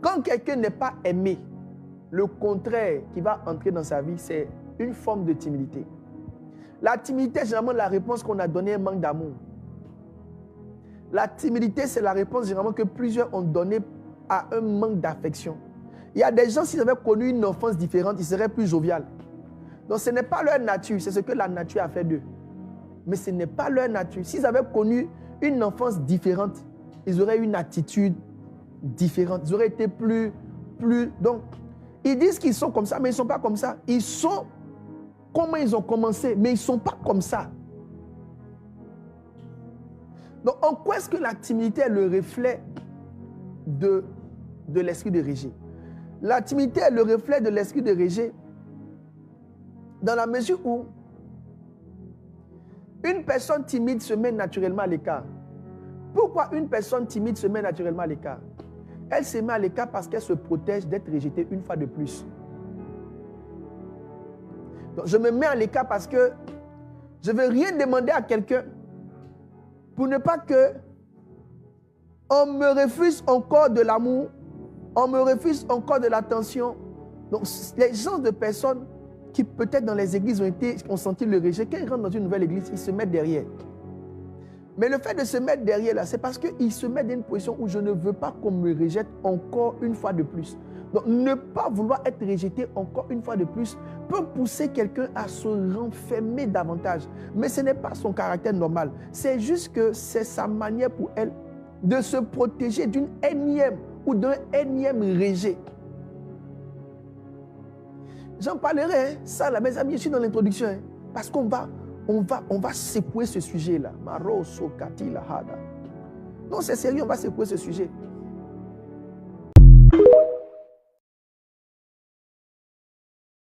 Quand quelqu'un n'est pas aimé, le contraire qui va entrer dans sa vie, c'est une forme de timidité. La timidité, c'est généralement la réponse qu'on a donnée à un manque d'amour. La timidité, c'est la réponse généralement que plusieurs ont donnée à un manque d'affection. Il y a des gens, s'ils avaient connu une enfance différente, ils seraient plus joviales. Donc ce n'est pas leur nature, c'est ce que la nature a fait d'eux. Mais ce n'est pas leur nature. S'ils avaient connu une enfance différente, ils auraient une attitude différente. Ils auraient été plus... Donc, ils disent qu'ils sont comme ça, mais ils ne sont pas comme ça. Ils sont comment ils ont commencé, mais ils ne sont pas comme ça. Donc, en quoi est-ce que la timidité est le reflet de l'esprit de rejet? La timidité est le reflet de l'esprit de rejet dans la mesure où une personne timide se met naturellement à l'écart. Pourquoi une personne timide se met naturellement à l'écart? Elle se met à l'écart parce qu'elle se protège d'être rejetée une fois de plus. Donc, je me mets à l'écart parce que je ne veux rien demander à quelqu'un pour ne pas que on me refuse encore de l'amour, on me refuse encore de l'attention. Donc, les gens de personnes qui peut-être dans les églises ont senti le rejet, quand ils rentrent dans une nouvelle église, ils se mettent derrière. Mais le fait de se mettre derrière là, c'est parce qu'ils se mettent dans une position où je ne veux pas qu'on me rejette encore une fois de plus. Donc ne pas vouloir être rejeté encore une fois de plus peut pousser quelqu'un à se renfermer davantage. Mais ce n'est pas son caractère normal. C'est juste que c'est sa manière pour elle de se protéger d'une énième ou d'un énième rejet. J'en parlerai, hein, ça là, mes amis, je suis dans l'introduction, hein, parce qu'on va secouer ce sujet-là. Non, c'est sérieux, on va secouer ce sujet.